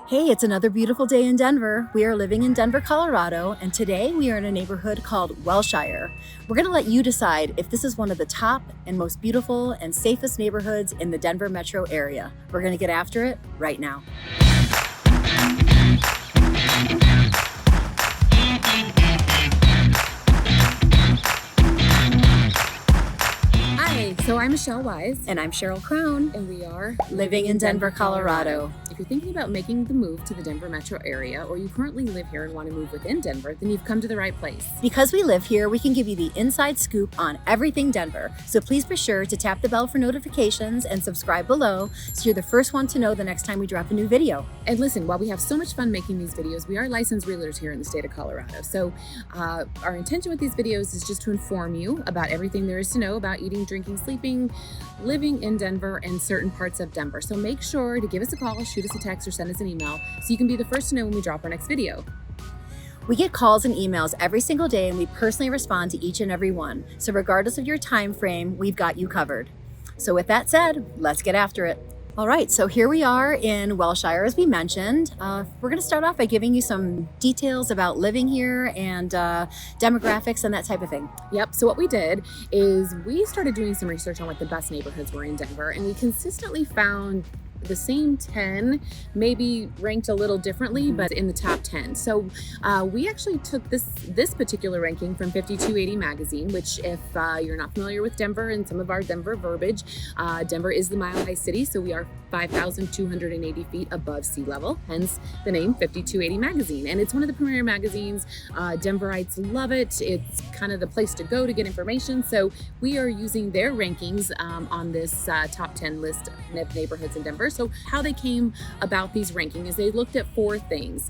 Hey, it's another beautiful day in Denver. We are living in Denver, Colorado, and today we are in a neighborhood called Wellshire. We're going to let you decide if this is one of the top and most beautiful and safest neighborhoods in the Denver metro area. We're going to get after it right now. Hi, so I'm Michelle Wise. And I'm Cheryl Crown. And we are living in Denver, Colorado. If you're thinking about making the move to the Denver metro area, or you currently live here and want to move within Denver, then you've come to the right place. Because we live here, we can give you the inside scoop on everything Denver. So please be sure to tap the bell for notifications and subscribe below so you're the first one to know the next time we drop a new video. And listen, while we have so much fun making these videos, we are licensed realtors here in the state of Colorado. So our intention with these videos is just to inform you about everything there is to know about eating, drinking, sleeping, living in Denver and certain parts of Denver. So make sure to give us a call, shoot us a text, or send us an email so you can be the first to know when we drop our next video. We get calls and emails every single day, and we personally respond to each and every one. So regardless of your time frame, we've got you covered. So with that said, let's get after it. All right, so here we are in Wellshire, as we mentioned. We're going to start off by giving you some details about living here and demographics and that type of thing. Yep, so what we did is we started doing some research on what the best neighborhoods were in Denver, and we consistently found the same 10, maybe ranked a little differently, but in the top 10. So we actually took this particular ranking from 5280 magazine, which if you're not familiar with Denver and some of our Denver verbiage, Denver is the Mile High City, so we are 5,280 feet above sea level, hence the name 5280 magazine. And it's one of the premier magazines. Denverites love it. It's kind of the place to go to get information. So we are using their rankings on this top 10 list of neighborhoods in Denver. So how they came about these rankings is they looked at 4 things.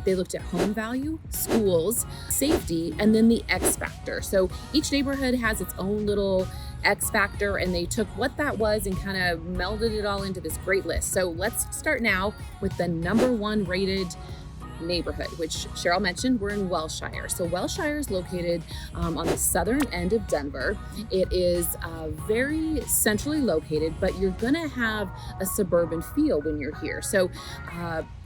They looked at home value, schools, safety, and then the X factor. So each neighborhood has its own little X factor, and they took what that was and kind of melded it all into this great list. So let's start now with the number 1 rated neighborhood, which Cheryl mentioned. We're in Wellshire. So Wellshire is located on the southern end of Denver. It is very centrally located, but you're gonna have a suburban feel when you're here. So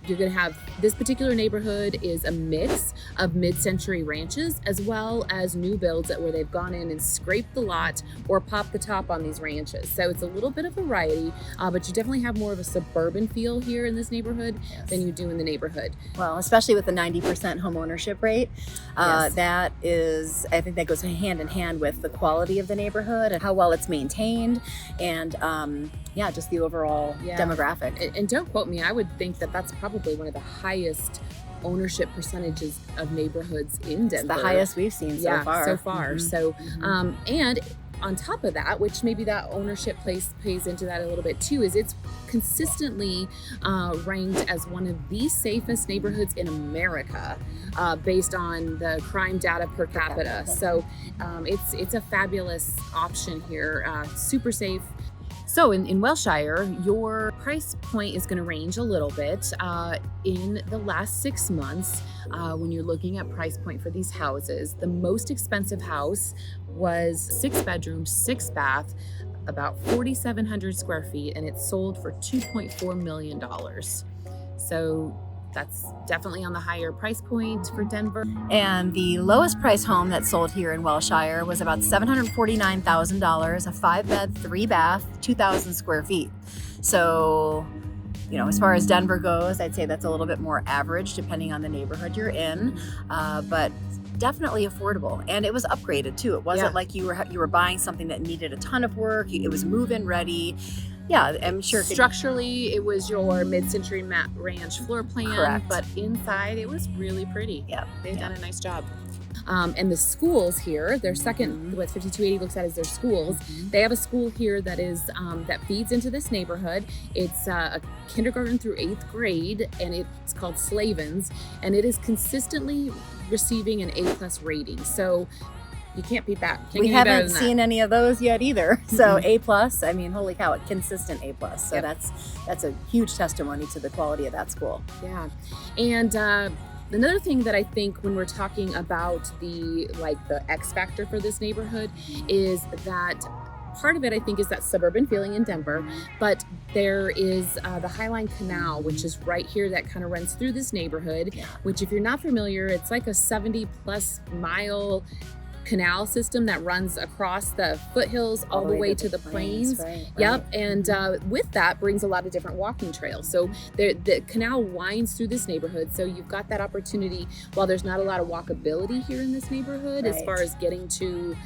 you're going to have this particular neighborhood is a mix of mid-century ranches as well as new builds where they've gone in and scraped the lot or popped the top on these ranches. So it's a little bit of variety, but you definitely have more of a suburban feel here in this neighborhood than you do in the neighborhood. Well, especially with the 90% home ownership rate, that is, I think that goes hand in hand with the quality of the neighborhood and how well it's maintained, and just the overall demographic. And don't quote me, I would think that that's probably one of the highest ownership percentages of neighborhoods in Denver. It's the highest we've seen so far. Mm-hmm. So, and on top of that, which maybe that ownership plays into that a little bit too, is it's consistently ranked as one of the safest neighborhoods in America based on the crime data per capita. So it's a fabulous option here, super safe. So in Wellshire, your price point is going to range a little bit. In the last 6 months, when you're looking at price point for these houses, the most expensive house was 6 bedrooms, 6 bath, about 4,700 square feet, and it sold for $2.4 million. So that's definitely on the higher price point for Denver. And the lowest price home that sold here in Wellshire was about $749,000, a 5-bed, 3-bath, 2,000 square feet. So, as far as Denver goes, I'd say that's a little bit more average depending on the neighborhood you're in, but definitely affordable. And it was upgraded too. It wasn't like you were buying something that needed a ton of work. It was move-in ready. Yeah, I'm sure. Structurally, it was your mid-century ranch floor plan, correct, but inside it was was pretty. Yeah, they've done a nice job. And the schools here, their second, what 5280 looks at is their schools. They have a school here that is that feeds into this neighborhood. It's a kindergarten through 8th grade, and it's called Slavens, and it is consistently receiving an A+ rating. So you can't beat that. We haven't seen any of those yet either. So A+, I mean, holy cow, a consistent A+. So that's a huge testimony to the quality of that school. Yeah. And another thing that I think when we're talking about the X factor for this neighborhood is that part of it, I think, is that suburban feeling in Denver, but there is the Highline Canal, which is right here that kind of runs through this neighborhood, which if you're not familiar, it's like a 70+ mile canal system that runs across the foothills all the way to the plains. Right. Yep. And with that brings a lot of different walking trails. So the canal winds through this neighborhood. So you've got that opportunity, while there's not a lot of walkability here in this neighborhood, as far as getting to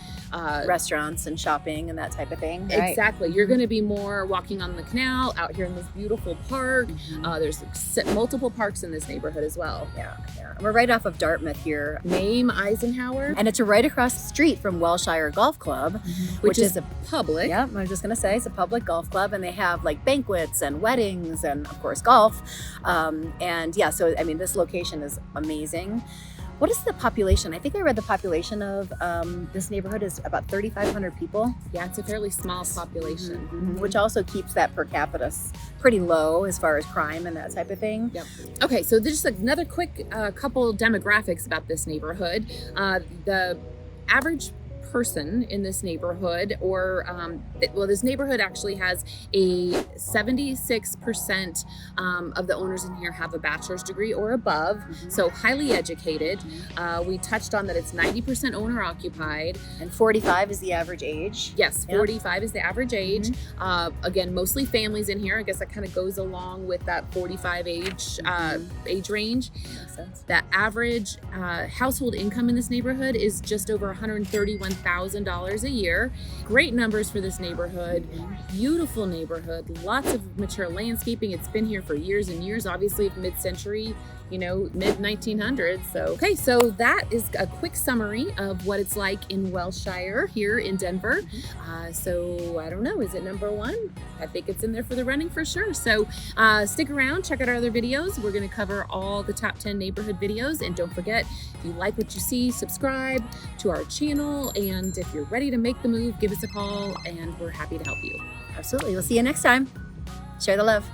restaurants and shopping and that type of thing. Right? Exactly. You're going to be more walking on the canal, out here in this beautiful park. There's multiple parks in this neighborhood as well. Yeah. We're right off of Dartmouth here. Name Eisenhower. And it's right across the street from Wellshire Golf Club, which is a public. Yeah, I was just going to say, it's a public golf club, and they have like banquets and weddings and, of course, golf. And yeah, so, I mean, this location is amazing. What is the population? I think I read the population of this neighborhood is about 3,500 people. Yeah, it's a fairly small population. Which also keeps that per capita pretty low as far as crime and that type of thing. Yep. Okay, so there's just another quick couple demographics about this neighborhood. The average person in this neighborhood, this neighborhood actually has a 76% of the owners in here have a bachelor's degree or above, so highly educated. We touched on that it's 90% owner occupied. And 45 is the average age. Yes, 45 is the average age. Again, mostly families in here. I guess that kind of goes along with that 45 age range. Makes sense. The average household income in this neighborhood is just over $131,000 a year. Great numbers for this neighborhood. Beautiful neighborhood. Lots of mature landscaping. It's been here for years and years, obviously mid-century, mid-1900s. So that is a quick summary of what it's like in Wellshire here in Denver. So I don't know, is it number one? I think it's in there for the running for sure. So stick around, check out our other videos. We're going to cover all the top 10 neighborhood videos. And don't forget, if you like what you see, subscribe to our channel. And if you're ready to make the move, give us a call and we're happy to help you. Absolutely. We'll see you next time. Share the love.